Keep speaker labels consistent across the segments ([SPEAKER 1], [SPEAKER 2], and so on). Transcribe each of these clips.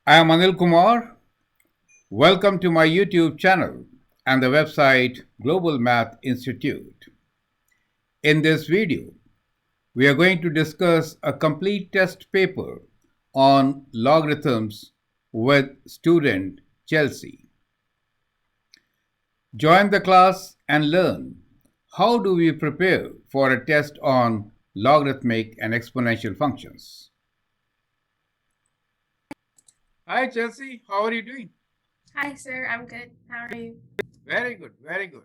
[SPEAKER 1] I am Anil Kumar. Welcome to my YouTube channel and the website Global Math Institute. In this video, we are going to discuss a complete test paper on logarithms with student Chelsea. Join the class and learn how do we prepare for a test on logarithmic and exponential functions. Hi Chelsea, how are you doing?
[SPEAKER 2] Hi, sir. I'm good. How are you?
[SPEAKER 1] Very good, very good.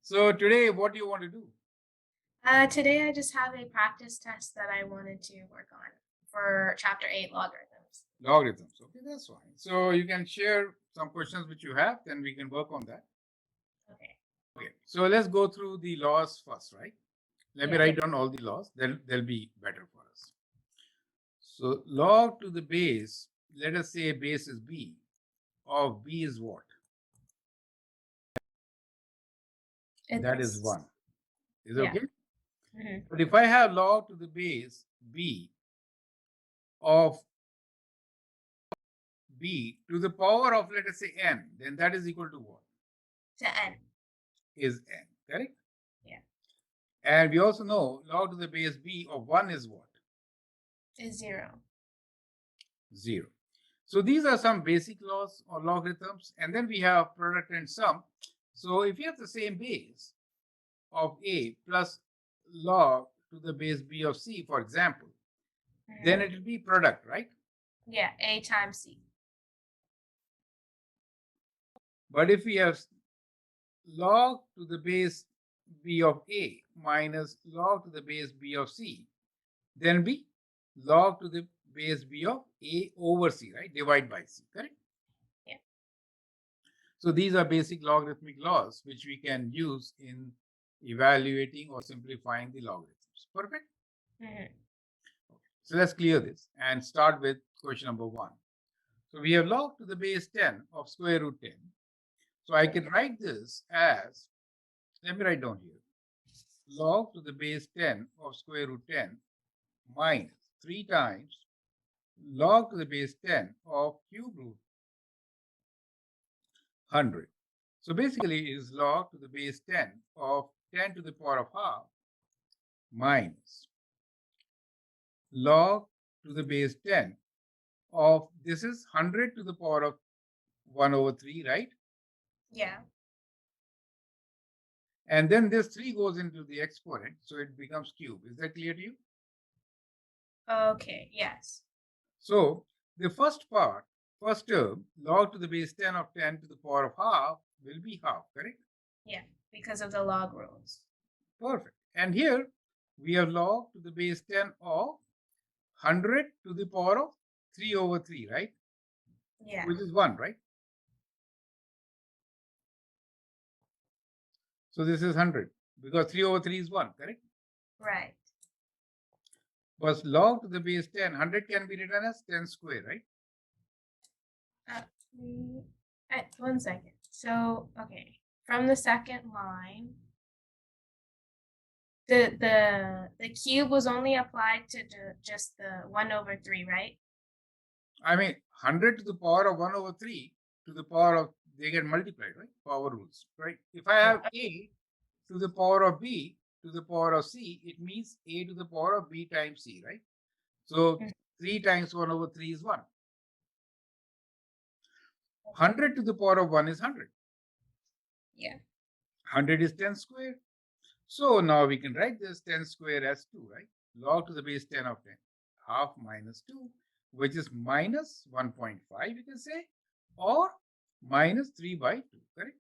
[SPEAKER 1] So today, what do you want to do?
[SPEAKER 2] Today I just have a practice test that I wanted to work on for Chapter 8 logarithms.
[SPEAKER 1] Logarithms. Okay, that's fine. So you can share some questions which you have, then we can work on that.
[SPEAKER 2] Okay.
[SPEAKER 1] Okay, so let's go through the laws first, right? Let me
[SPEAKER 2] Yeah.
[SPEAKER 1] write down all the laws, then they'll be better for us. So log to the base, let us say base is b, of b is what? That is 1. Is it
[SPEAKER 2] Yeah.
[SPEAKER 1] okay?
[SPEAKER 2] Mhm.
[SPEAKER 1] But if I have log to the base b of b to the power of, let us say, n, then that is equal to what?
[SPEAKER 2] To n.
[SPEAKER 1] Is n, correct?
[SPEAKER 2] Yeah.
[SPEAKER 1] And we also know log to the base b of 1 is what?
[SPEAKER 2] Is 0.
[SPEAKER 1] 0. So these are some basic laws or logarithms. And then we have product and sum. So if you have the same base of a plus log to the base b of c, for example, then it will be product, right?
[SPEAKER 2] Yeah, a times c.
[SPEAKER 1] But if we have log to the base b of a minus log to the base b of c, then be log to the base b of a over c, right? Divide by c, correct?
[SPEAKER 2] Yeah.
[SPEAKER 1] So these are basic logarithmic laws which we can use in evaluating or simplifying the logarithms. Perfect? Okay. So let's clear this and start with question number 1. So we have log to the base 10 of square root 10. So I can write this as, let me write down here, log to the base 10 of square root 10 minus 3 times log to the base 10 of cube root 100. So basically it is log to the base 10 of 10 to the power of half minus log to the base 10 of, this is 100 to the power of 1 over 3, right?
[SPEAKER 2] Yeah.
[SPEAKER 1] And then this 3 goes into the exponent, so it becomes cube. Is that clear to you?
[SPEAKER 2] Okay. Yes.
[SPEAKER 1] So the first part, first term, log to the base 10 of 10 to the power of half will be half, correct?
[SPEAKER 2] Yeah, because of the log rules.
[SPEAKER 1] Perfect. And here we have log to the base 10 of 100 to the power of 3 over 3, right?
[SPEAKER 2] Yeah.
[SPEAKER 1] Which is 1, right? So this is 100 because 3 over 3 is 1, correct?
[SPEAKER 2] Right.
[SPEAKER 1] But log to the base 10, 100 can be written as 10 square, right?
[SPEAKER 2] One second. So, okay. From the second line, the cube was only applied to just the 1 over 3, right?
[SPEAKER 1] I mean, 100 to the power of 1 over 3 to the power of, they get multiplied, right? Power rules, right? If I have a to the power of b to the power of c, it means a to the power of b times c, right? So 3 times 1 over 3 is 1. 100 to the power of 1 is 100.
[SPEAKER 2] Yeah.
[SPEAKER 1] 100 is 10 square. So now we can write this 10 square as 2, right? Log to the base 10 of 10. Half minus 2, which is minus 1.5, you can say, or minus 3 by 2, correct?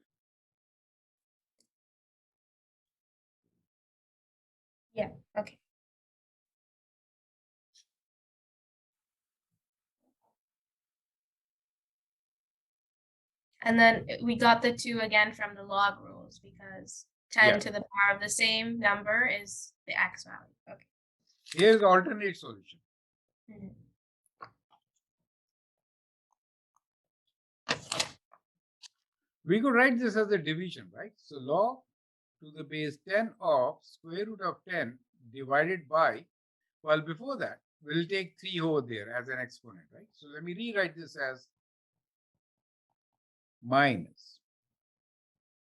[SPEAKER 2] Yeah. Okay. And then we got the 2 again from the log rules because 10 to the power of the same number is the x value. Okay.
[SPEAKER 1] Here's the alternate solution. We could write this as a division, right? So log to the base 10 of square root of 10 divided by, well, before that, we'll take 3 over there as an exponent, right? So let me rewrite this as minus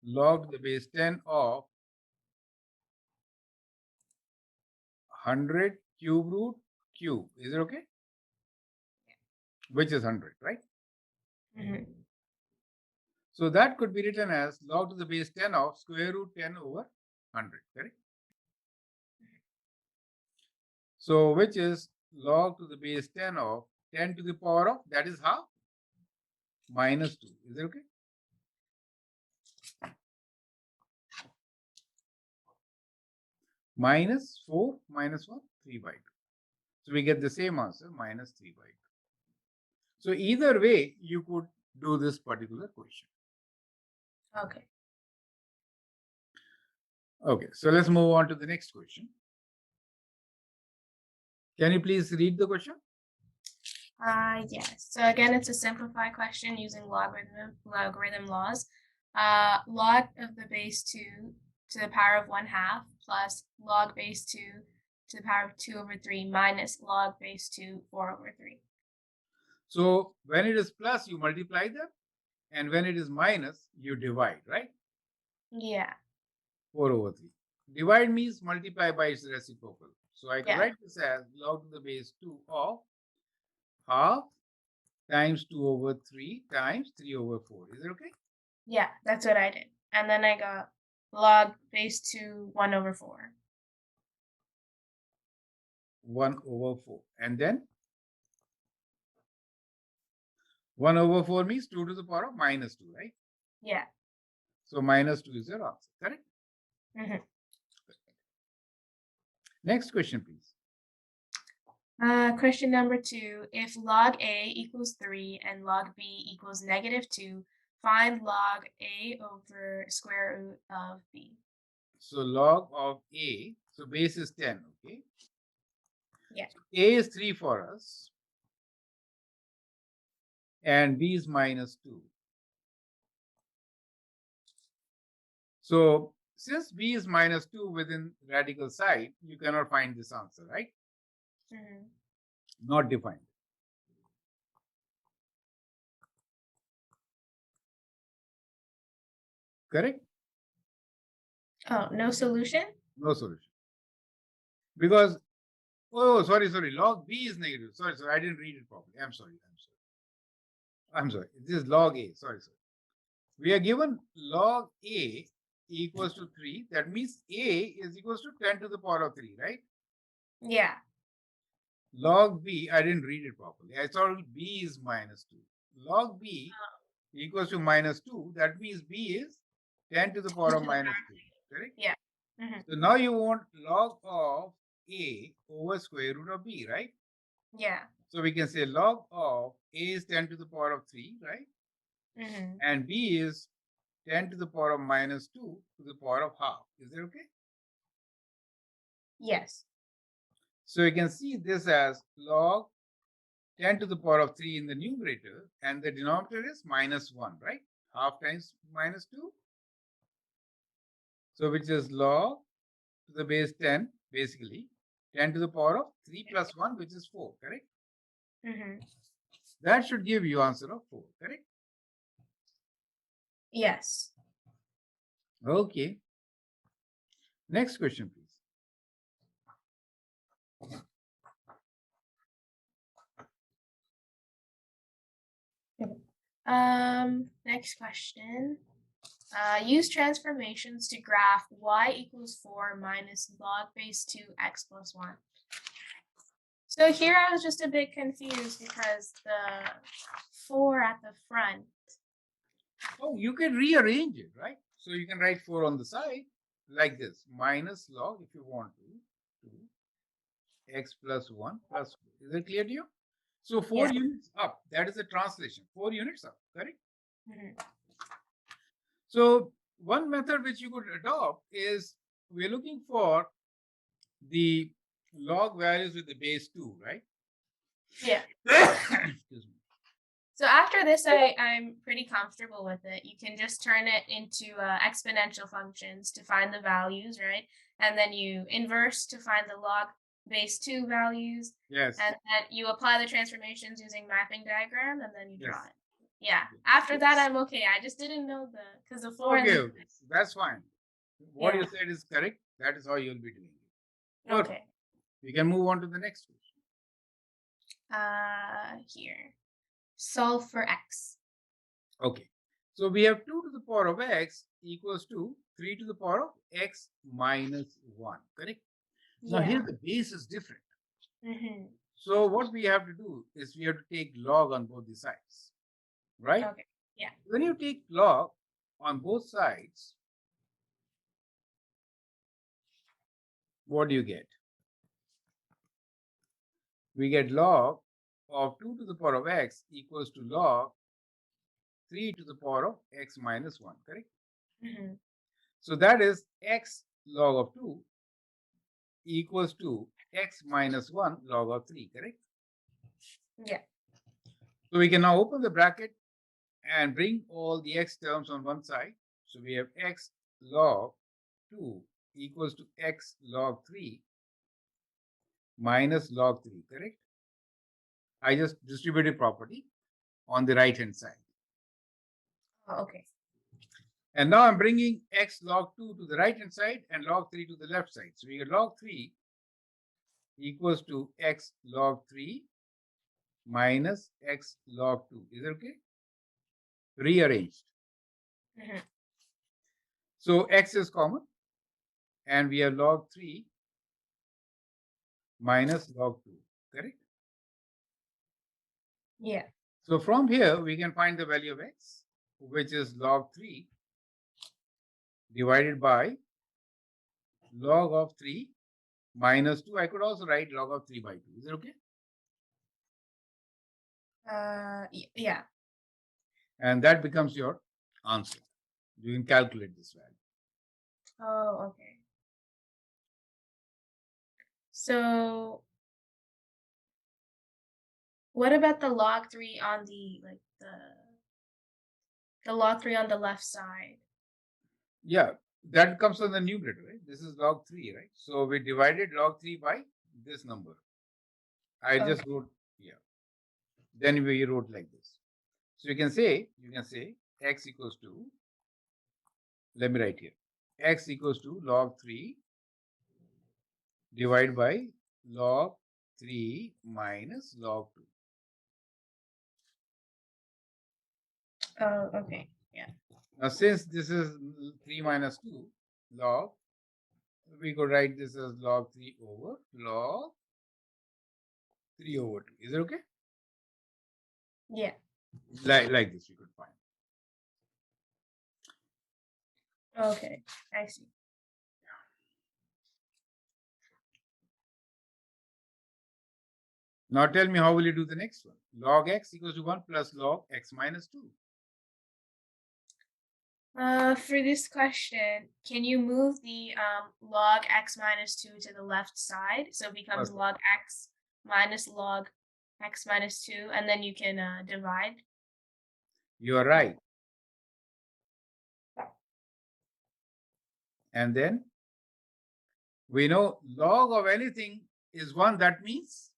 [SPEAKER 1] log to the base 10 of 100 cube root cube. Is it okay? Which is 100, right? So that could be written as log to the base 10 of square root 10 over 100, correct? So which is log to the base 10 of 10 to the power of, that is half, minus 2. Is it okay? Minus 4 minus 1, 3 by 2. So we get the same answer, minus 3 by 2. So either way, you could do this particular question.
[SPEAKER 2] Okay.
[SPEAKER 1] Okay, so let's move on to the next question. Can you please read the question?
[SPEAKER 2] Yes. So again, it's a simplified question using logarithm laws. Log of the base 2 to the power of 1/2 plus log base 2 to the power of 2 over 3 minus log base 2 4 over 3.
[SPEAKER 1] So when it is plus, you multiply them, and when it is minus, you divide, right?
[SPEAKER 2] Yeah.
[SPEAKER 1] 4 over 3. Divide means multiply by its reciprocal. So I can
[SPEAKER 2] Yeah.
[SPEAKER 1] write this as log to the base 2 of half times 2 over 3 times 3 over 4. Is it okay?
[SPEAKER 2] Yeah, that's what I did. And then I got log base 2 1 over 4.
[SPEAKER 1] 1 over 4. And then 1 over 4 means 2 to the power of minus 2, right?
[SPEAKER 2] Yeah.
[SPEAKER 1] So minus 2 is your answer, correct? Next question, please.
[SPEAKER 2] Question number 2. If log A equals 3 and log B equals -2, find log A over square root of B.
[SPEAKER 1] So log of A, so base is 10, okay?
[SPEAKER 2] Yeah.
[SPEAKER 1] So A is 3 for us, and B is minus 2. So since B is minus 2 within radical side, you cannot find this answer, right? Not defined. Correct?
[SPEAKER 2] Oh, no solution?
[SPEAKER 1] No solution. Because, oh, sorry, log B is negative. Sorry, I didn't read it properly. I'm sorry. This is log A. Sorry. We are given log A equals to 3. That means A is equals to 10 to the power of 3, right?
[SPEAKER 2] Yeah.
[SPEAKER 1] Log B, I didn't read it properly. I thought B is minus 2. Log B equals to minus 2. That means B is 10 to the power of minus 2. Correct?
[SPEAKER 2] Yeah.
[SPEAKER 1] So now you want log of A over square root of B, right?
[SPEAKER 2] Yeah.
[SPEAKER 1] So we can say log of A is 10 to the power of 3, right? And B is 10 to the power of minus 2 to the power of half. Is that okay?
[SPEAKER 2] Yes.
[SPEAKER 1] So you can see this as log 10 to the power of 3 in the numerator, and the denominator is minus 1, right? Half times minus 2. So which is log to the base 10, basically 10 to the power of 3 plus 1, which is 4, correct? That should give you answer of 4, correct?
[SPEAKER 2] Yes.
[SPEAKER 1] Okay. Next question, please.
[SPEAKER 2] Next question. Use transformations to graph y equals 4 minus log base 2 x plus 1. So here I was just a bit confused because the 4 at the front.
[SPEAKER 1] Oh, you can rearrange it, right? So you can write 4 on the side like this, minus log, if you want to, 2 x plus 1 plus 4. Is it clear to you? So 4 units up, that is a translation. 4 units up, correct? So one method which you could adopt is we're looking for the log values with the base 2, right?
[SPEAKER 2] Yeah.
[SPEAKER 1] Excuse me.
[SPEAKER 2] So after this, I'm pretty comfortable with it. You can just turn it into exponential functions to find the values, right? And then you inverse to find the log base 2 values.
[SPEAKER 1] Yes.
[SPEAKER 2] And then you apply the transformations using mapping diagram, and then you draw
[SPEAKER 1] Yes.
[SPEAKER 2] it. Yeah. After that, I'm okay. I just didn't know because the 4 and
[SPEAKER 1] Okay,
[SPEAKER 2] the
[SPEAKER 1] okay. That's fine. What you
[SPEAKER 2] Yeah.
[SPEAKER 1] said is correct. That is how you'll be doing it.
[SPEAKER 2] Okay.
[SPEAKER 1] We can move on to the next question.
[SPEAKER 2] Here. Solve for x.
[SPEAKER 1] Okay. So we have 2 to the power of x equals to 3 to the power of x minus 1. Correct? Now here the base is different. So what we have to do is we have to take log on both the sides. Right?
[SPEAKER 2] Okay. Yeah.
[SPEAKER 1] When you take log on both sides, what do you get? We get log of 2 to the power of x equals to log 3 to the power of x minus 1, correct? So that is x log of 2 equals to x minus 1 log of 3, correct?
[SPEAKER 2] Yeah.
[SPEAKER 1] So we can now open the bracket and bring all the x terms on one side. So we have x log 2 equals to x log 3 minus log 3, correct? I just distributed property on the right hand side.
[SPEAKER 2] Oh, okay.
[SPEAKER 1] And now I'm bringing x log 2 to the right hand side and log 3 to the left side. So we get log 3 equals to x log 3 minus x log 2. Is it okay? Rearranged. So x is common and we have log 3 minus log 2. Correct?
[SPEAKER 2] Yeah.
[SPEAKER 1] So from here, we can find the value of x, which is log 3 divided by log of 3 minus 2. I could also write log of 3 by 2. Is it okay?
[SPEAKER 2] Yeah.
[SPEAKER 1] And that becomes your answer. You can calculate this value.
[SPEAKER 2] Oh, okay. So what about the log 3 on the log 3 on the left side?
[SPEAKER 1] Yeah, that comes on the numerator, right? This is log 3, right? So we divided log 3 by this number. I just wrote, yeah. Then we wrote like this. So you can say x equals to, let me write here, x equals to log 3 divided by log 3 minus log 2.
[SPEAKER 2] Oh, okay. Yeah.
[SPEAKER 1] Now, since this is 3 minus 2 log, we could write this as log 3 over log 3 over 2. Is it okay?
[SPEAKER 2] Yeah.
[SPEAKER 1] Like this, we could find.
[SPEAKER 2] Okay. I see.
[SPEAKER 1] Now tell me, how will you do the next one? Log x equals to 1 plus log x minus 2.
[SPEAKER 2] For this question, can you move the log x minus 2 to the left side? So it becomes
[SPEAKER 1] Perfect.
[SPEAKER 2] log x minus log x minus 2, and then you can divide.
[SPEAKER 1] You are right. And then we know log of anything is 1. That means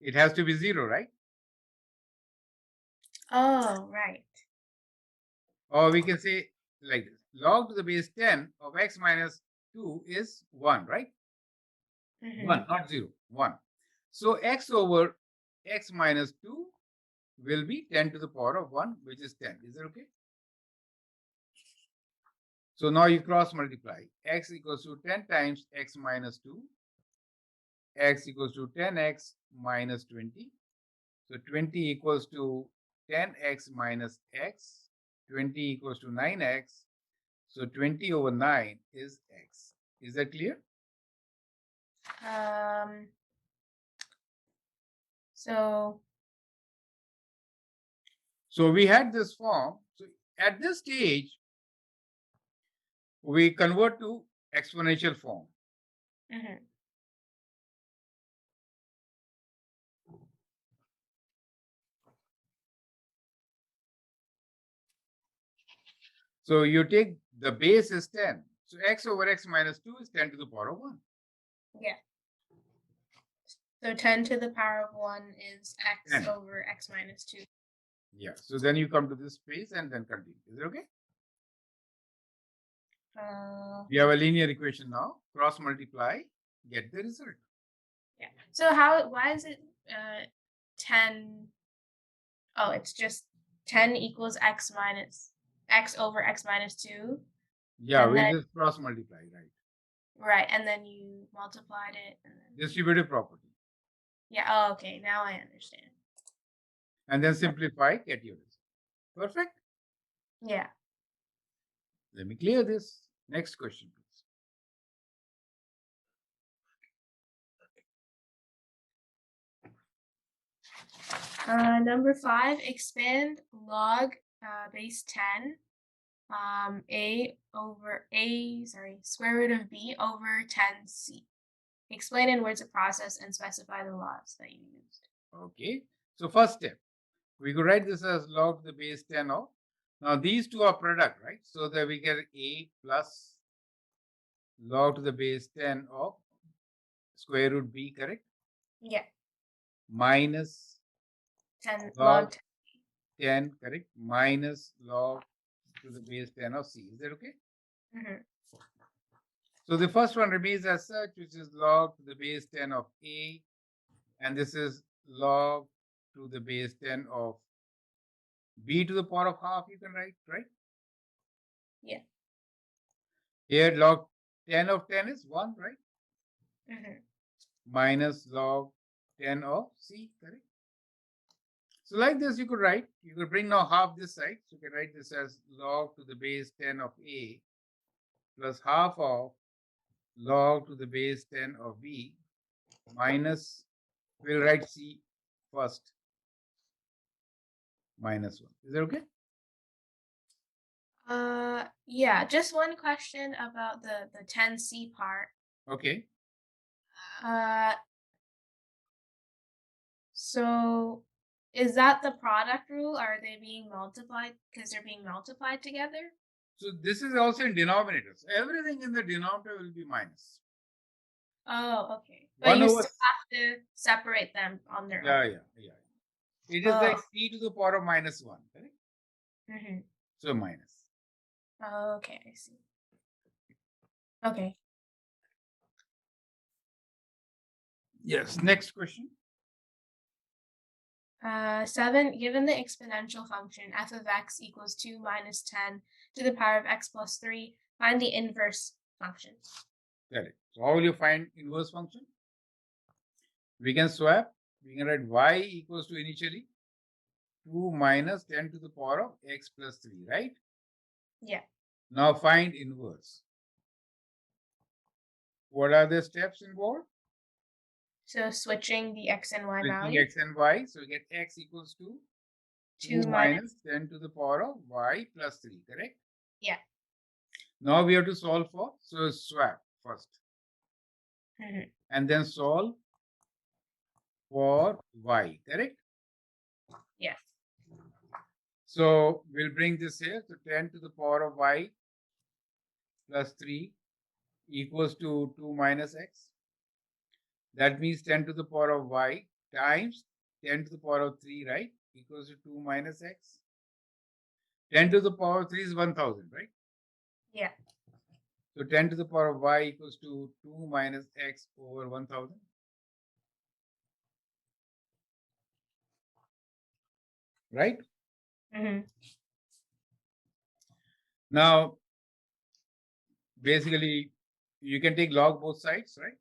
[SPEAKER 1] it has to be 0, right?
[SPEAKER 2] Oh, right.
[SPEAKER 1] Or we can say like this. Log to the base 10 of x minus 2 is 1, right? 1, not 0, 1. So x over x minus 2 will be 10 to the power of 1, which is 10. Is it okay? So now you cross multiply. X equals to 10 times x minus 2. X equals to 10x minus 20. So 20 equals to 10x minus x. 20 equals to 9x. So 20 over 9 is x. Is that clear? So we had this form. So at this stage, we convert to exponential form. So you take the base is 10. So x over x minus 2 is 10 to the power of 1.
[SPEAKER 2] Yeah. So 10 to the power of 1 is x
[SPEAKER 1] 10.
[SPEAKER 2] over x minus 2.
[SPEAKER 1] Yeah. So then you come to this space and then continue. Is it okay? We have a linear equation now. Cross multiply, get the result.
[SPEAKER 2] Yeah. So why is it 10? Oh, it's just 10 equals x over x minus 2.
[SPEAKER 1] Yeah,
[SPEAKER 2] And
[SPEAKER 1] we
[SPEAKER 2] then-
[SPEAKER 1] just cross multiply, right?
[SPEAKER 2] Right, and then you multiplied it. And then,
[SPEAKER 1] Distributive property.
[SPEAKER 2] yeah, oh, okay, now I understand.
[SPEAKER 1] And then simplify, get your result. Perfect.
[SPEAKER 2] Yeah.
[SPEAKER 1] Let me clear this. Next question, please.
[SPEAKER 2] Number 5, expand log base 10 square root of b over 10c. Explain in words of process and specify the laws that you used.
[SPEAKER 1] Okay. So first step, we could write this as log to the base 10 of. Now these two are product, right? So that we get a plus log to the base 10 of square root b, correct?
[SPEAKER 2] Yeah.
[SPEAKER 1] Minus
[SPEAKER 2] 10
[SPEAKER 1] log
[SPEAKER 2] log
[SPEAKER 1] 10, correct? Minus log to the base 10 of c. Is that okay?
[SPEAKER 2] 10.
[SPEAKER 1] So the first one remains as such, which is log to the base 10 of a. And this is log to the base 10 of b to the power of half, you can write, right?
[SPEAKER 2] Yeah.
[SPEAKER 1] Here log 10 of 10 is 1, right?
[SPEAKER 2] Mm-hmm.
[SPEAKER 1] Minus log 10 of c, correct? So like this, you could bring now half this side. So you can write this as log to the base 10 of a plus half of log to the base 10 of b minus, we'll write c first, minus 1. Is that okay?
[SPEAKER 2] Yeah, just one question about the 10c part.
[SPEAKER 1] Okay.
[SPEAKER 2] So is that the product rule? Are they being multiplied because they're being multiplied together?
[SPEAKER 1] So this is also in denominators. Everything in the denominator will be minus.
[SPEAKER 2] Oh, okay. But you still have to separate them on their own.
[SPEAKER 1] Yeah. It is like c to the power of minus 1, correct?
[SPEAKER 2] Mm-hmm.
[SPEAKER 1] So minus.
[SPEAKER 2] Oh, okay, I see. Okay.
[SPEAKER 1] Yes, next question.
[SPEAKER 2] 7, given the exponential function f of x equals 2 minus 10 to the power of x plus 3, find the inverse function.
[SPEAKER 1] Correct. So how will you find inverse function? We can swap. We can write y equals to initially 2 minus 10 to the power of x plus 3, right?
[SPEAKER 2] Yeah.
[SPEAKER 1] Now find inverse. What are the steps involved?
[SPEAKER 2] So switching the x and y
[SPEAKER 1] Switching
[SPEAKER 2] value.
[SPEAKER 1] x and y. So we get x equals to 2 minus 10 to the power of y plus 3, correct?
[SPEAKER 2] Yeah.
[SPEAKER 1] Now we have to solve for, so swap first.
[SPEAKER 2] Mm-hmm.
[SPEAKER 1] And then solve for y, correct?
[SPEAKER 2] Yes.
[SPEAKER 1] So we'll bring this here. So 10 to the power of y plus 3 equals to 2 minus x. That means 10 to the power of y times 10 to the power of 3, right? Equals to 2 minus x. 10 to the power of 3 is 1000, right?
[SPEAKER 2] Yeah.
[SPEAKER 1] So 10 to the power of y equals to 2 minus x over 1000. Right?
[SPEAKER 2] Mm-hmm.
[SPEAKER 1] Now, basically, you can take log both sides, right?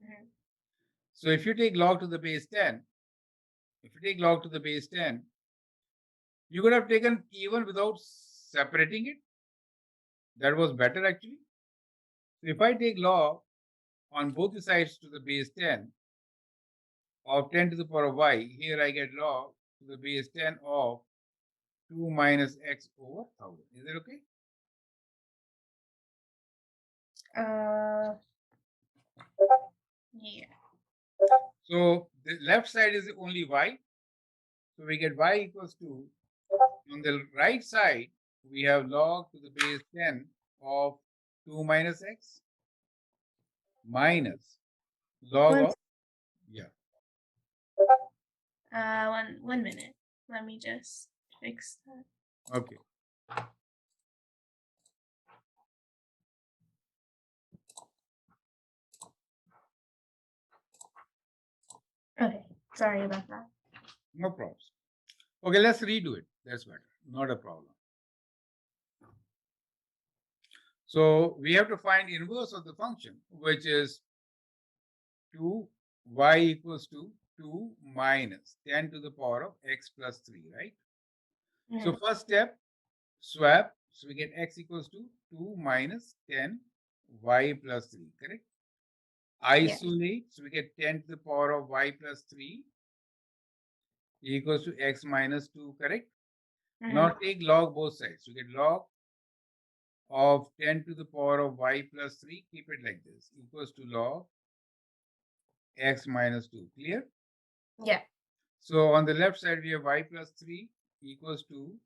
[SPEAKER 2] Mm-hmm.
[SPEAKER 1] So if you take log to the base 10, you could have taken even without separating it. That was better actually. So if I take log on both the sides to the base 10 of 10 to the power of y, here I get log to the base 10 of 2 minus x over 1000. Is that okay?
[SPEAKER 2] Yeah.
[SPEAKER 1] So the left side is only y. So we get y equals to, on the right side, we have log to the base 10 of 2 minus x minus log of, yeah.
[SPEAKER 2] One minute. Let me just fix that.
[SPEAKER 1] Okay.
[SPEAKER 2] Okay, sorry about that.
[SPEAKER 1] No problems. Okay, let's redo it. That's better. Not a problem. So we have to find inverse of the function, which is 2y equals to 2 minus 10 to the power of x plus 3, right? So first step, swap. So we get x equals to 2 minus 10 y plus 3, correct? Isolate. So we get 10 to the power of y plus 3 equals to x minus 2, correct? Now take log both sides. So we get log of 10 to the power of y plus 3, keep it like this, equals to log x minus 2. Clear?
[SPEAKER 2] Yeah.
[SPEAKER 1] So on the left side, we have y plus 3 equals to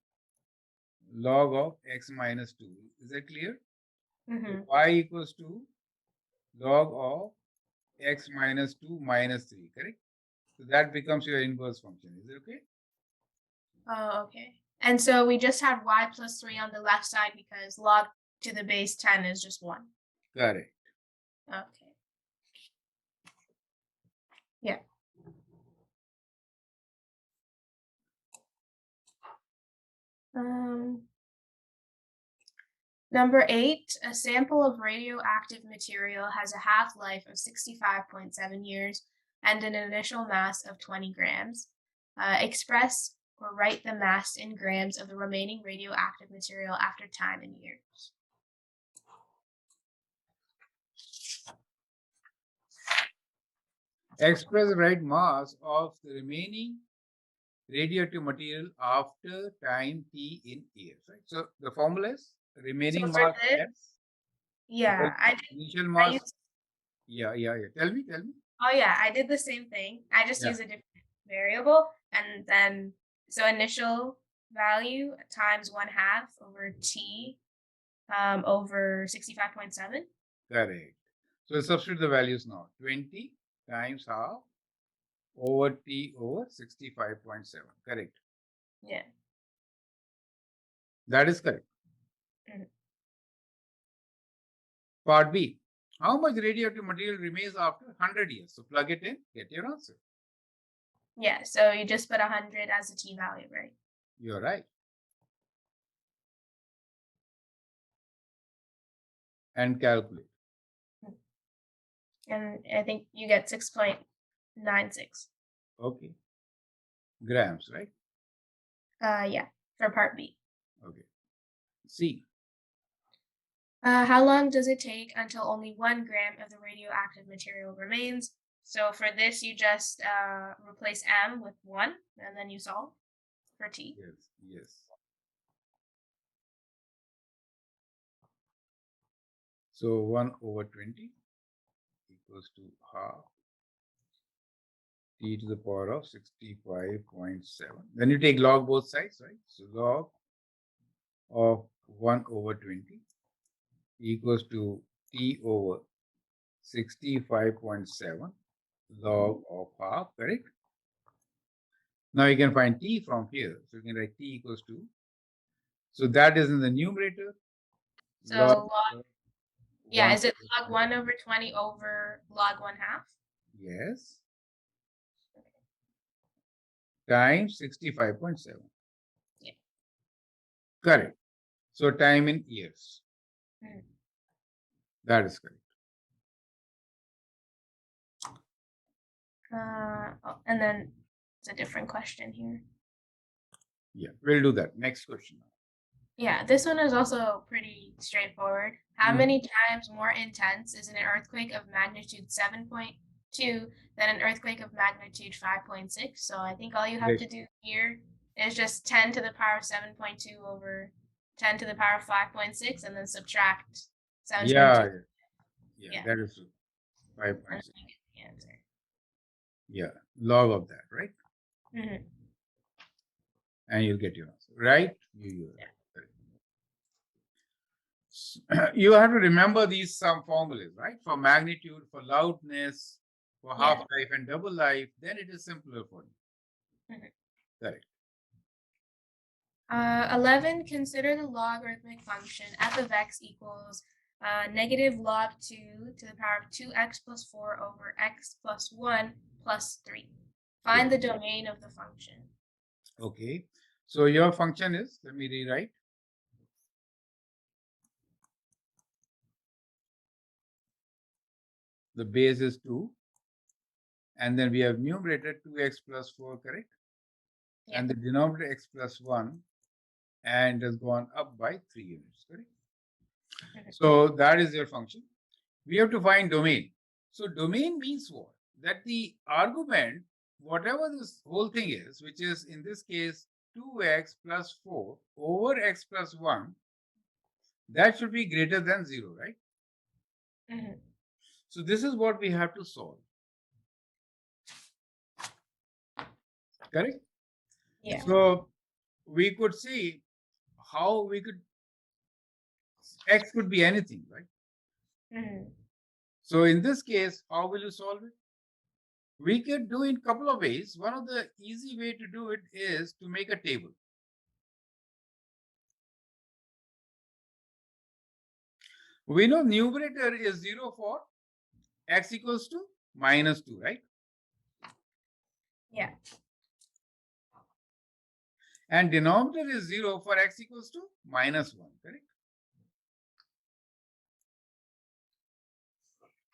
[SPEAKER 1] log of x minus 2. Is that clear? So y equals to log of x minus 2 minus 3, correct? So that becomes your inverse function. Is it okay?
[SPEAKER 2] Oh, okay. And so we just have y plus 3 on the left side because log to the base 10 is just 1.
[SPEAKER 1] Correct.
[SPEAKER 2] Okay. Yeah. Number 8, a sample of radioactive material has a half-life of 65.7 years and an initial mass of 20 grams. Express or write the mass in grams of the remaining radioactive material after time in years.
[SPEAKER 1] Express the right mass of the remaining radioactive material after time t in years, right? So the formula is remaining
[SPEAKER 2] So for
[SPEAKER 1] mass
[SPEAKER 2] this,
[SPEAKER 1] x
[SPEAKER 2] yeah,
[SPEAKER 1] initial
[SPEAKER 2] I
[SPEAKER 1] mass.
[SPEAKER 2] used,
[SPEAKER 1] Yeah. Tell me.
[SPEAKER 2] oh yeah, I did the same thing. I just
[SPEAKER 1] Yeah.
[SPEAKER 2] use a different variable and then, so initial value times 1/2 over t over 65.7.
[SPEAKER 1] Correct. So substitute the values now. 20 times half over t over 65.7. Correct.
[SPEAKER 2] Yeah.
[SPEAKER 1] That is correct.
[SPEAKER 2] Mhm.
[SPEAKER 1] Part B. How much radioactive material remains after 100 years? So plug it in, get your answer.
[SPEAKER 2] Yeah, so you just put 100 as a t value, right?
[SPEAKER 1] You're right. And calculate.
[SPEAKER 2] And I think you get 6.96.
[SPEAKER 1] Okay. Grams, right?
[SPEAKER 2] Yeah, for part B.
[SPEAKER 1] Okay. C.
[SPEAKER 2] How long does it take until only 1 gram of the radioactive material remains? So for this, you just replace m with 1, and then you solve for t.
[SPEAKER 1] Yes. So 1 over 20 equals to half t to the power of 65.7. Then you take log both sides, right? So log of 1 over 20 equals to t over 65.7 log of half, correct? Now you can find t from here. So you can write t equals to, so that is in the numerator.
[SPEAKER 2] So
[SPEAKER 1] Log,
[SPEAKER 2] yeah, is it log 1 over 20 over log 1/2?
[SPEAKER 1] Yes. Times 65.7.
[SPEAKER 2] Yeah.
[SPEAKER 1] Correct. So time in years. That is correct.
[SPEAKER 2] And then it's a different question here.
[SPEAKER 1] Yeah, we'll do that. Next question.
[SPEAKER 2] Yeah, this one is also pretty straightforward. How many times more intense is an earthquake of magnitude 7.2 than an earthquake of magnitude 5.6? So I think all you have to do here is just 10 to the power of 7.2 over 10 to the power of 5.6 and then subtract 7.2.
[SPEAKER 1] Yeah, that is 5.6.
[SPEAKER 2] And then you get the answer.
[SPEAKER 1] Yeah, log of that, right? And you'll get your answer, right? You're right. You have to remember these some formulas, right? For magnitude, for loudness, for half life and double life, then it is simpler for you. Correct.
[SPEAKER 2] 11, consider the logarithmic function f of x equals negative log 2 to the power of 2x plus 4 over x plus 1 plus 3. Find the domain of the function.
[SPEAKER 1] Okay. So your function is, let me rewrite. The base is 2. And then we have numerator 2x plus 4, correct?
[SPEAKER 2] Yeah.
[SPEAKER 1] And the denominator x plus 1, and has gone up by 3 units, correct? So that is your function. We have to find domain. So domain means what? That the argument, whatever this whole thing is, which is in this case 2x plus 4 over x plus 1, that should be greater than 0, right? So this is what we have to solve. Correct?
[SPEAKER 2] Yeah.
[SPEAKER 1] So we could see how we could, x could be anything, right? So in this case, how will you solve it? We could do it in a couple of ways. One of the easy way to do it is to make a table. We know numerator is 0 for x equals to minus 2, right?
[SPEAKER 2] Yeah.
[SPEAKER 1] And denominator is 0 for x equals to minus 1, correct?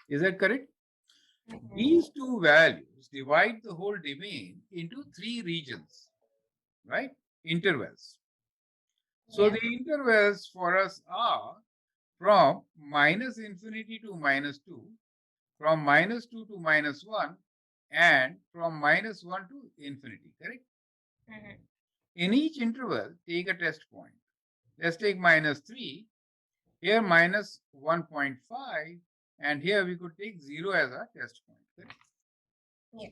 [SPEAKER 1] Is that correct? These two values divide the whole domain into 3 regions, right? Intervals. So the intervals for us are from minus infinity to minus 2, from minus 2 to minus 1, and from minus 1 to infinity, correct? In each interval, take a test point. Let's take minus 3, here minus 1.5, and here we could take 0 as our test point, correct?
[SPEAKER 2] Yeah.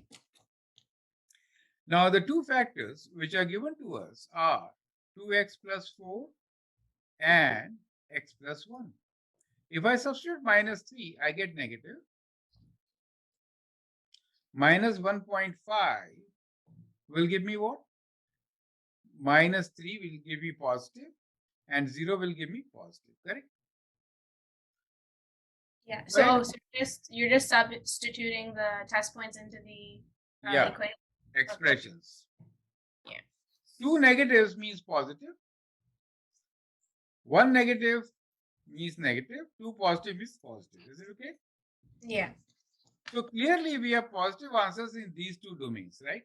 [SPEAKER 1] Now, the two factors which are given to us are 2x plus 4 and x plus 1. If I substitute minus 3, I get negative. Minus 1.5 will give me what? Minus 3 will give me positive, and 0 will give me positive, correct?
[SPEAKER 2] Yeah. So, you're just substituting the test points into the equation.
[SPEAKER 1] Expressions.
[SPEAKER 2] Yeah.
[SPEAKER 1] 2 negatives means positive. 1 negative means negative. 2 positive means positive. Is it okay?
[SPEAKER 2] Yeah.
[SPEAKER 1] So clearly we have positive answers in these two domains, right?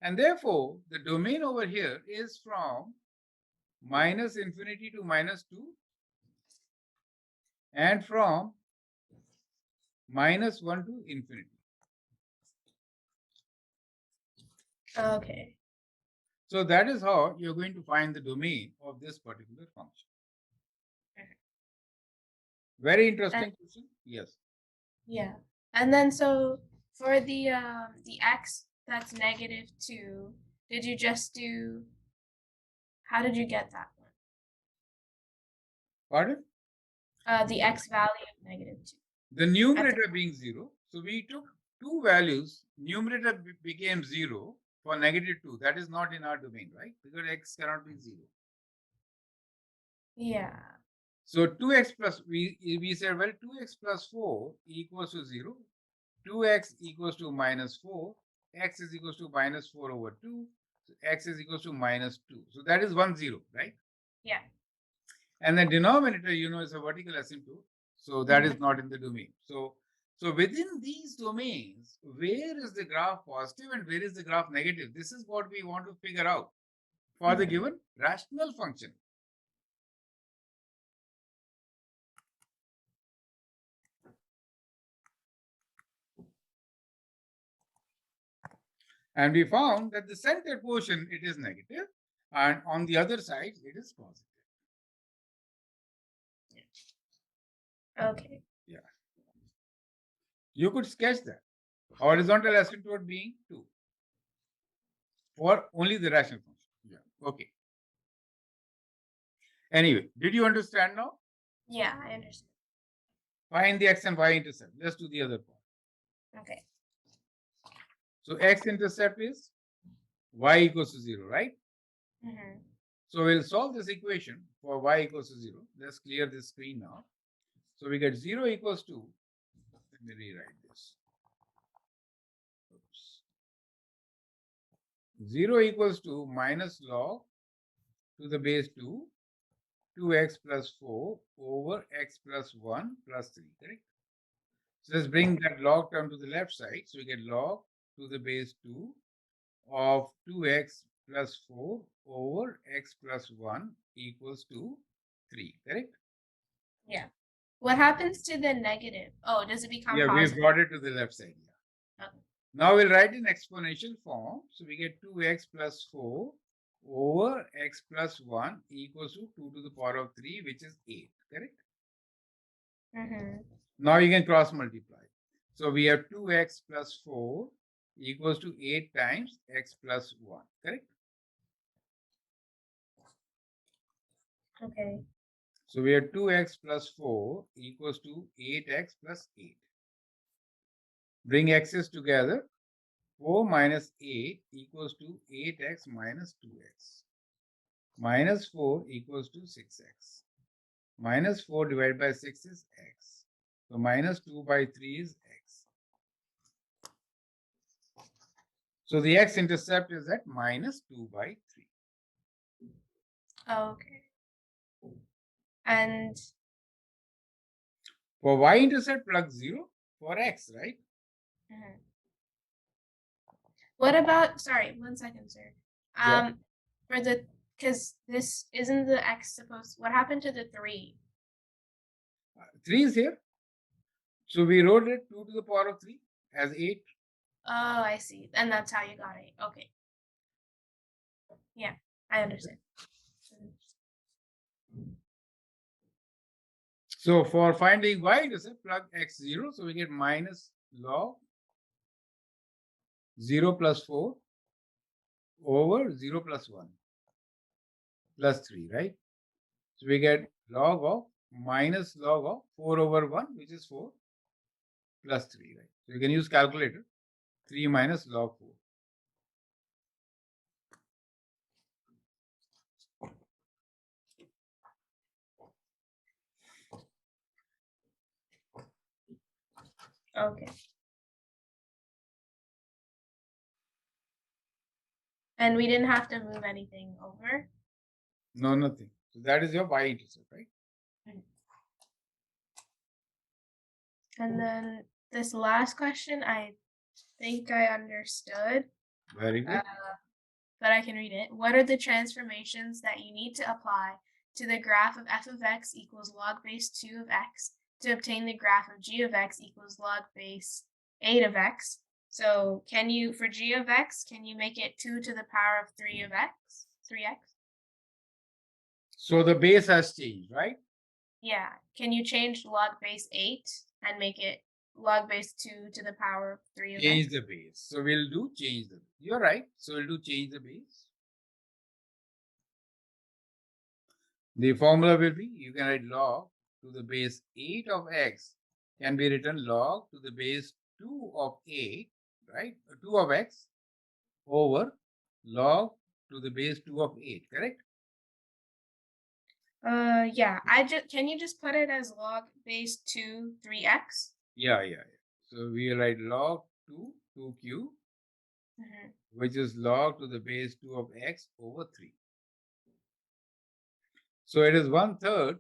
[SPEAKER 1] And therefore, the domain over here is from minus infinity to minus 2 and from minus 1 to infinity.
[SPEAKER 2] Okay.
[SPEAKER 1] So that is how you're going to find the domain of this particular function. Very interesting question. Yes.
[SPEAKER 2] Yeah. And then so for the x that's negative 2, did you just do, how did you get that one?
[SPEAKER 1] Pardon?
[SPEAKER 2] The x value of negative 2.
[SPEAKER 1] The numerator being 0. So we took two values. Numerator became 0 for negative 2. That is not in our domain, right? Because x cannot be 0.
[SPEAKER 2] Yeah.
[SPEAKER 1] So 2x plus, we said, well, 2x plus 4 equals to 0. 2x equals to minus 4. X is equals to minus 4 over 2. So x is equals to minus 2. So that is 1, 0, right?
[SPEAKER 2] Yeah.
[SPEAKER 1] And the denominator, is a vertical asymptote. So that is not in the domain. So within these domains, where is the graph positive and where is the graph negative? This is what we want to figure out for the given rational function. And we found that the center portion, it is negative, and on the other side, it is positive.
[SPEAKER 2] Okay.
[SPEAKER 1] Yeah. You could sketch that. Horizontal asymptote being 2 for only the rational function. Yeah. Okay. Anyway, did you understand now?
[SPEAKER 2] Yeah, I understand.
[SPEAKER 1] Find the x and y intercept. Let's do the other part.
[SPEAKER 2] Okay.
[SPEAKER 1] So x-intercept is y equals to 0, right?
[SPEAKER 2] Mm-hmm.
[SPEAKER 1] So we'll solve this equation for y equals to 0. Let's clear this screen now. So we get 0 equals to, let me rewrite this. Oops. 0 equals to minus log to the base 2, 2x plus 4 over x plus 1 plus 3, correct? So let's bring that log term to the left side. So we get log to the base 2 of 2x plus 4 over x plus 1 equals to 3, correct?
[SPEAKER 2] Yeah. What happens to the negative? Oh, does it become
[SPEAKER 1] Yeah, we
[SPEAKER 2] positive?
[SPEAKER 1] brought it to the left side. Yeah.
[SPEAKER 2] Okay.
[SPEAKER 1] Now we'll write in exponential form. So we get 2x plus 4 over x plus 1 equals to 2 to the power of 3, which is 8, correct?
[SPEAKER 2] Mm-hmm.
[SPEAKER 1] Now you can cross multiply. So we have 2x plus 4 equals to 8 times x plus 1, correct?
[SPEAKER 2] Okay.
[SPEAKER 1] So we have 2x plus 4 equals to 8x plus 8. Bring x's together. 4 minus 8 equals to 8x minus 2x. Minus 4 equals to 6x. Minus 4 divided by 6 is x. So minus 2 by 3 is x. So the x-intercept is at minus 2 by 3.
[SPEAKER 2] Okay. And
[SPEAKER 1] For y-intercept, plug 0 for x, right?
[SPEAKER 2] mhm. What about, sorry, 1 second, sir.
[SPEAKER 1] Yeah.
[SPEAKER 2] For the, because this isn't the x supposed, what happened to the 3?
[SPEAKER 1] 3 is here. So we wrote it 2 to the power of 3 as 8.
[SPEAKER 2] Oh, I see. And that's how you got it. Okay. Yeah, I understand.
[SPEAKER 1] So for finding y-intercept, plug x0. So we get minus log 0 plus 4 over 0 plus 1 plus 3, right? So we get log of minus log of 4 over 1, which is 4 plus 3, right? So you can use calculator. 3 minus log 4.
[SPEAKER 2] Okay. And we didn't have to move anything over?
[SPEAKER 1] No, nothing. So that is your y-intercept, right?
[SPEAKER 2] And then this last question, I think I understood,
[SPEAKER 1] Very good.
[SPEAKER 2] but I can read it. What are the transformations that you need to apply to the graph of f of x equals log base 2 of x to obtain the graph of g of x equals log base 8 of x? So can you, for g of x, can you make it 2 to the power of 3 of x? 3x?
[SPEAKER 1] So the base has changed, right?
[SPEAKER 2] Yeah. Can you change log base 8 and make it log base 2 to the power of 3 of
[SPEAKER 1] Change
[SPEAKER 2] x?
[SPEAKER 1] the base. So we'll do change the base. You're right. So we'll do change the base. The formula will be, you can write log to the base 8 of x can be written log to the base 2 of 8, right? 2 of x over log to the base 2 of 8, correct?
[SPEAKER 2] Yeah. Can you just put it as log base 2 3x?
[SPEAKER 1] Yeah. So we write log 2q,
[SPEAKER 2] Mm-hmm.
[SPEAKER 1] which is log to the base 2 of x over 3. So it is 1/3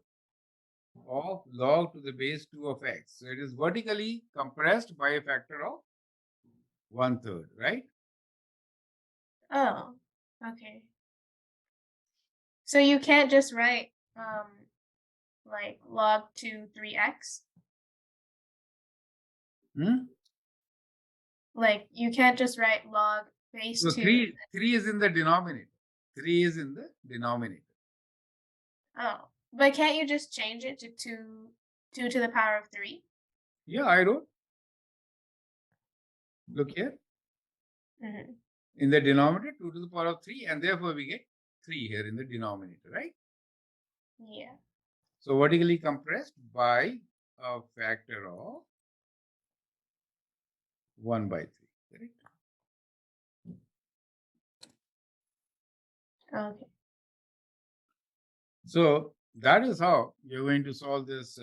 [SPEAKER 1] of log to the base 2 of x. So it is vertically compressed by a factor of 1/3, right?
[SPEAKER 2] Oh, okay. So you can't just write like log 2 3x?
[SPEAKER 1] Hmm?
[SPEAKER 2] Like you can't just write log base
[SPEAKER 1] So
[SPEAKER 2] 2.
[SPEAKER 1] 3 is in the denominator. 3 is in the denominator.
[SPEAKER 2] Oh, but can't you just change it to 2 to the power of 3?
[SPEAKER 1] Yeah, I wrote. Look here.
[SPEAKER 2] Mm-hmm.
[SPEAKER 1] In the denominator, 2 to the power of 3, and therefore we get 3 here in the denominator, right?
[SPEAKER 2] Yeah.
[SPEAKER 1] So vertically compressed by a factor of 1 by 3. Correct?
[SPEAKER 2] Okay.
[SPEAKER 1] So that is how you're going to solve this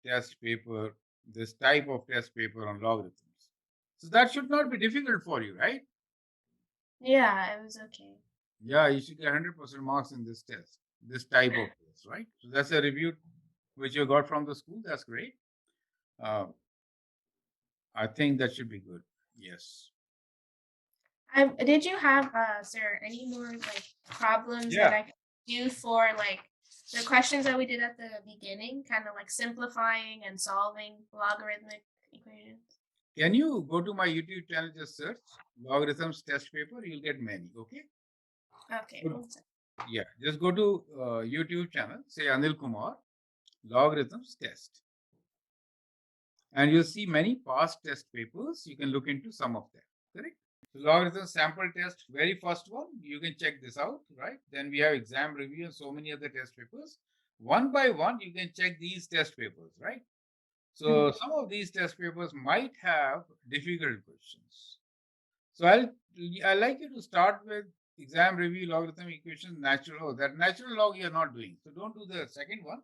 [SPEAKER 1] test paper, this type of test paper on logarithms. So that should not be difficult for you, right?
[SPEAKER 2] Yeah, it was okay.
[SPEAKER 1] Yeah, you should get 100% marks in this test, this type of test, right? So that's a review which you got from the school. That's great. Uh, I think that should be good. Yes.
[SPEAKER 2] Did you have, sir, any more like problems that
[SPEAKER 1] Yeah.
[SPEAKER 2] I could do for like the questions that we did at the beginning, kind of like simplifying and solving logarithmic equations?
[SPEAKER 1] Can you go to my YouTube channel, just search logarithms test paper? You'll get many. Okay.
[SPEAKER 2] Okay.
[SPEAKER 1] Good.
[SPEAKER 2] One sec.
[SPEAKER 1] Yeah. Just go to YouTube channel, say Anil Kumar, logarithms test. And you'll see many past test papers. You can look into some of them. Correct? So logarithm sample test, very first one, you can check this out, right? Then we have exam review and so many other test papers. One by one, you can check these test papers, right? So some of these test papers might have difficult questions. So I like you to start with exam review, logarithm equation, natural log. That natural log you are not doing. So don't do the second one.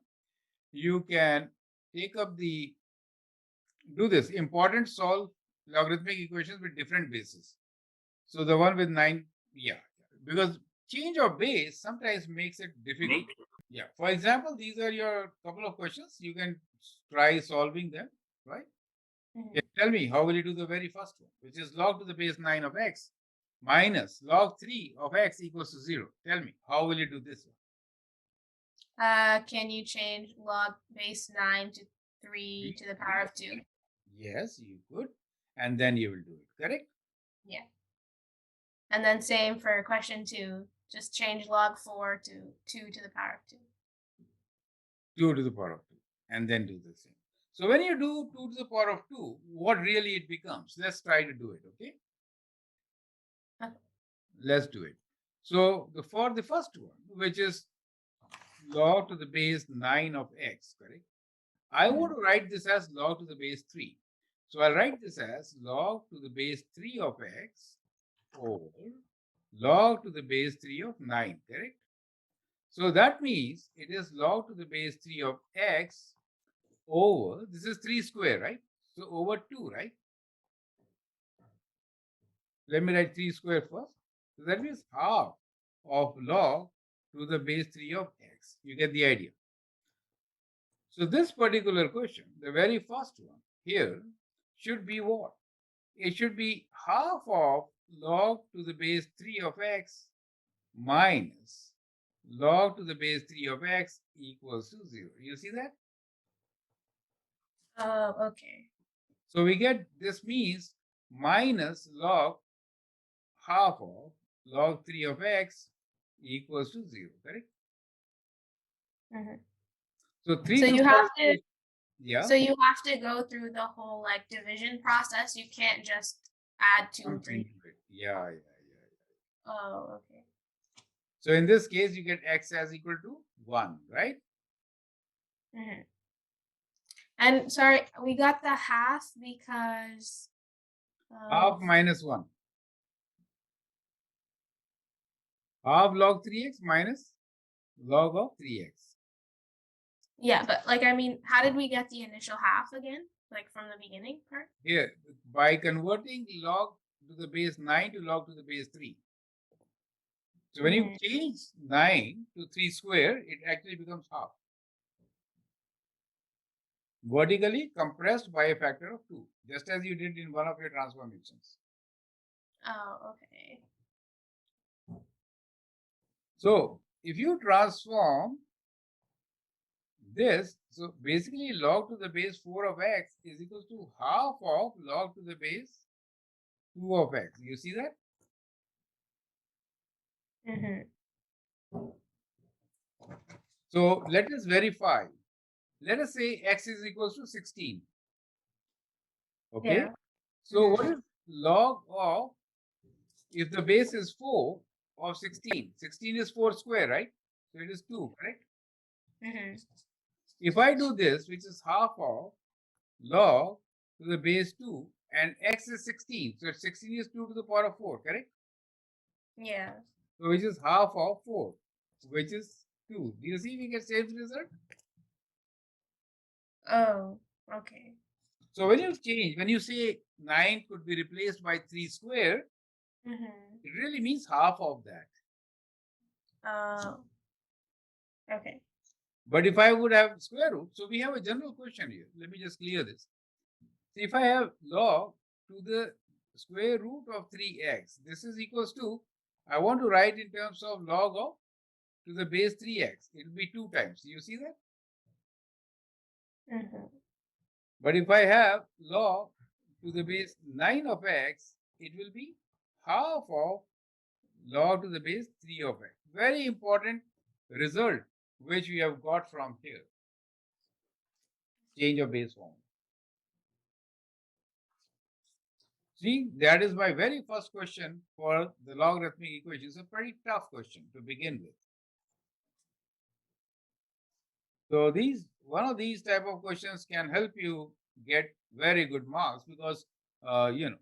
[SPEAKER 1] You can take up the do this important solve logarithmic equations with different bases. So the one with 9, yeah, because change of base sometimes makes it difficult. Yeah. For example, these are your couple of questions. You can try solving them, right? Yeah, tell me, how will you do the very first one, which is log to the base 9 of x minus log 3 of x equals to 0. Tell me, how will you do this one?
[SPEAKER 2] Can you change log base 9 to 3 to the power of 2?
[SPEAKER 1] Yes, you could. And then you will do it, correct?
[SPEAKER 2] Yeah. And then same for question 2. Just change log 4 to 2 to the power of 2.
[SPEAKER 1] 2 to the power of 2. And then do the same. So when you do 2 to the power of 2, what really it becomes? Let's try to do it, okay?
[SPEAKER 2] Okay.
[SPEAKER 1] Let's do it. So for the first one, which is log to the base 9 of x, correct? I want to write this as log to the base 3. So I'll write this as log to the base 3 of x over log to the base 3 of 9, correct? So that means it is log to the base 3 of x over, this is 3 square, right? So over 2, right? Let me write 3 square first. So that means half of log to the base 3 of x. You get the idea. So this particular question, the very first one here, should be what? It should be half of log to the base 3 of x minus log to the base 3 of x equals to 0. You see that?
[SPEAKER 2] Oh, okay.
[SPEAKER 1] So we get, this means minus log half of log 3 of x equals to 0, correct? So 3
[SPEAKER 2] So
[SPEAKER 1] to
[SPEAKER 2] you have to
[SPEAKER 1] yeah.
[SPEAKER 2] So you have to go through the whole like division process. You can't just add 2 and 3.
[SPEAKER 1] Yeah.
[SPEAKER 2] Oh, okay.
[SPEAKER 1] So in this case, you get x as equal to 1, right?
[SPEAKER 2] And sorry, we got the half because
[SPEAKER 1] Half minus 1. Half log 3x minus log of 3x.
[SPEAKER 2] yeah, but like I mean, how did we get the initial half again? Like from the beginning part?
[SPEAKER 1] Here, by converting log to the base 9 to log to the base 3. So when you change 9 to 3 square, it actually becomes half. Vertically compressed by a factor of 2, just as you did in one of your transformations.
[SPEAKER 2] Oh, okay.
[SPEAKER 1] So if you transform this, so basically log to the base 4 of x is equal to half of log to the base 2 of x. You see that? So let us verify. Let us say x is equals to 16. Okay.
[SPEAKER 2] Yeah.
[SPEAKER 1] So what is log of, if the base is 4 of 16? 16 is 4 square, right? So it is 2, correct? If I do this, which is half of log to the base 2, and x is 16. So 16 is 2 to the power of 4, correct?
[SPEAKER 2] Yeah.
[SPEAKER 1] So which is half of 4, which is 2. Do you see we get same result?
[SPEAKER 2] Oh, okay.
[SPEAKER 1] So when you change, when you say 9 could be replaced by 3 square,
[SPEAKER 2] Mm-hmm.
[SPEAKER 1] it really means half of that.
[SPEAKER 2] Okay.
[SPEAKER 1] But if I would have square root, so we have a general question here. Let me just clear this. See, if I have log to the square root of 3x, this is equals to, I want to write in terms of log of to the base 3x. It will be 2 times. You see that?
[SPEAKER 2] Mm-hmm.
[SPEAKER 1] But if I have log to the base 9 of x, it will be half of log to the base 3 of x. Very important result which we have got from here. Change of base form. See, that is my very first question for the logarithmic equation. It's a pretty tough question to begin with. So one of these type of questions can help you get very good marks because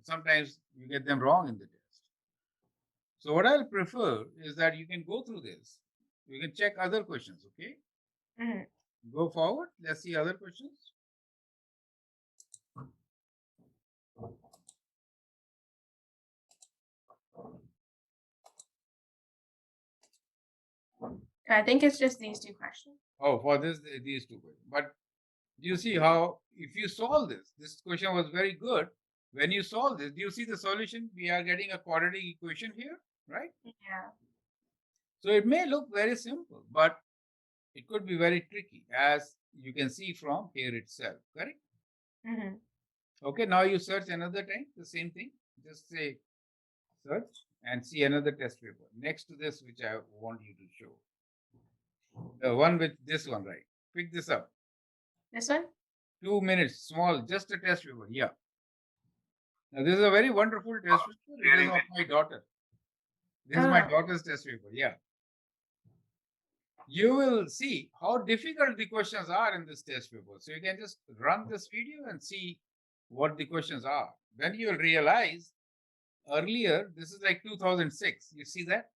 [SPEAKER 1] sometimes you get them wrong in the test. So what I'll prefer is that you can go through this. You can check other questions, okay?
[SPEAKER 2] Mm-hmm.
[SPEAKER 1] Go forward. Let's see other questions.
[SPEAKER 2] I think it's just these two questions.
[SPEAKER 1] Oh, for these two questions. But do you see how, if you solve this question was very good. When you solve this, do you see the solution? We are getting a quadratic equation here, right?
[SPEAKER 2] Yeah.
[SPEAKER 1] So it may look very simple, but it could be very tricky, as you can see from here itself, correct?
[SPEAKER 2] Mm-hmm.
[SPEAKER 1] Okay, now you search another time, the same thing. Just say search and see another test paper next to this, which I want you to show. The one with this one, right? Pick this up.
[SPEAKER 2] This one?
[SPEAKER 1] 2 minutes, small, just a test paper. Yeah. Now, this is a very wonderful test paper. It is of my daughter. This is my daughter's test paper. Yeah. You will see how difficult the questions are in this test paper. So you can just run this video and see what the questions are. Then you will realize earlier, this is like 2006. You see that?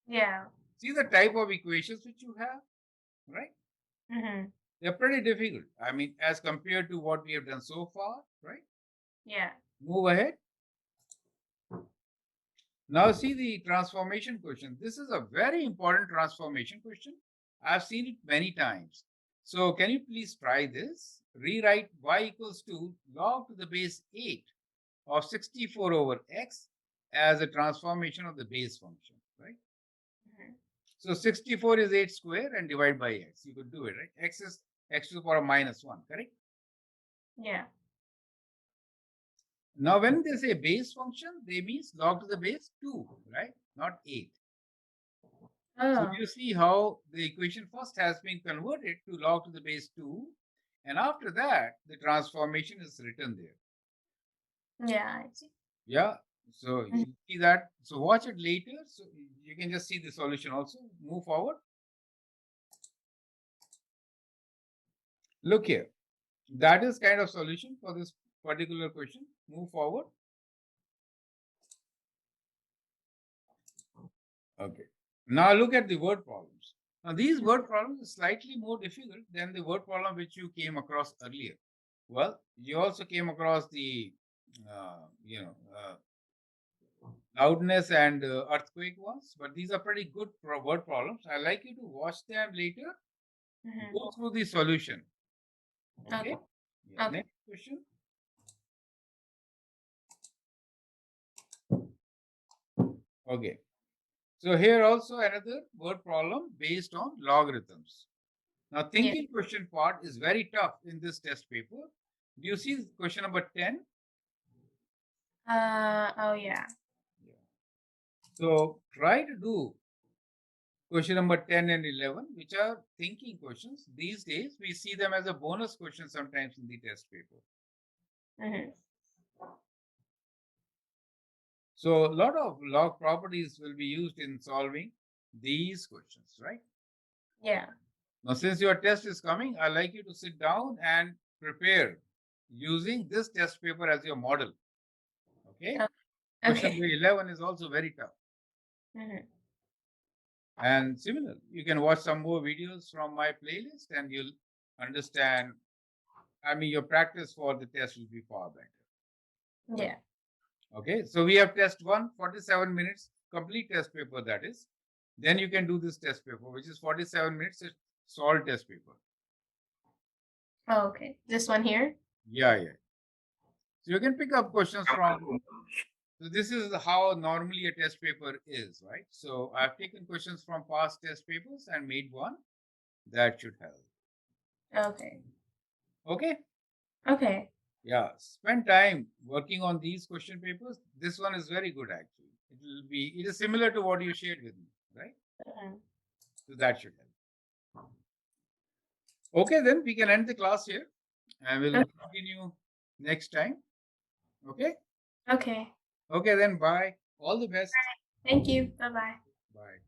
[SPEAKER 2] Yeah.
[SPEAKER 1] See the type of equations which you have, right?
[SPEAKER 2] Mm-hmm.
[SPEAKER 1] They're pretty difficult. I mean, as compared to what we have done so far, right?
[SPEAKER 2] Yeah.
[SPEAKER 1] Move ahead. Now see the transformation question. This is a very important transformation question. I've seen it many times. So can you please try this? Rewrite y equals to log to the base 8 of 64 over x as a transformation of the base function, right?
[SPEAKER 2] Mm-hmm.
[SPEAKER 1] So 64 is 8 square and divide by x. You could do it, right? X is x to the power minus 1, correct?
[SPEAKER 2] Yeah.
[SPEAKER 1] Now when they say base function, they means log to the base 2, right? Not 8. So you see how the equation first has been converted to log to the base 2, and after that, the transformation is written there.
[SPEAKER 2] Yeah, I see.
[SPEAKER 1] Yeah, so you see that. So watch it later. So you can just see the solution also. Move forward. Look here. That is kind of solution for this particular question. Move forward. Okay. Now look at the word problems. Now these word problems are slightly more difficult than the word problem which you came across earlier. Well, you also came across the, loudness and earthquake ones, but these are pretty good word problems. I like you to watch them later. Go through the solution. Okay. Yeah.
[SPEAKER 2] Okay.
[SPEAKER 1] Next question. Okay. So here also another word problem based on logarithms. Now thinking question part is very tough in this test paper. Do you see question number 10?
[SPEAKER 2] Oh yeah.
[SPEAKER 1] So try to do question number 10 and 11, which are thinking questions. These days, we see them as a bonus question sometimes in the test paper.
[SPEAKER 2] Mm-hmm.
[SPEAKER 1] So a lot of log properties will be used in solving these questions, right?
[SPEAKER 2] Yeah.
[SPEAKER 1] Now, since your test is coming, I'd like you to sit down and prepare using this test paper as your model. Okay.
[SPEAKER 2] Oh,
[SPEAKER 1] Question
[SPEAKER 2] okay.
[SPEAKER 1] 11 is also very tough.
[SPEAKER 2] Mhm.
[SPEAKER 1] And similar, you can watch some more videos from my playlist and you'll understand. I mean, your practice for the test will be far better.
[SPEAKER 2] Yeah.
[SPEAKER 1] Okay, so we have test 1, 47 minutes, complete test paper that is. Then you can do this test paper, which is 47 minutes, it's solved test paper.
[SPEAKER 2] Oh, okay. This one here?
[SPEAKER 1] Yeah. So you can pick up questions from, so this is how normally a test paper is, right? So I've taken questions from past test papers and made one that should help.
[SPEAKER 2] Okay.
[SPEAKER 1] Okay.
[SPEAKER 2] Okay.
[SPEAKER 1] Yeah, spend time working on these question papers. This one is very good actually. It is similar to what you shared with me, right?
[SPEAKER 2] Mhm.
[SPEAKER 1] So that should help. Okay, then we can end the class here and we'll
[SPEAKER 2] Okay.
[SPEAKER 1] continue next time. Okay.
[SPEAKER 2] Okay.
[SPEAKER 1] Okay, then bye. All the best.
[SPEAKER 2] Thank you. Bye bye.
[SPEAKER 1] Bye.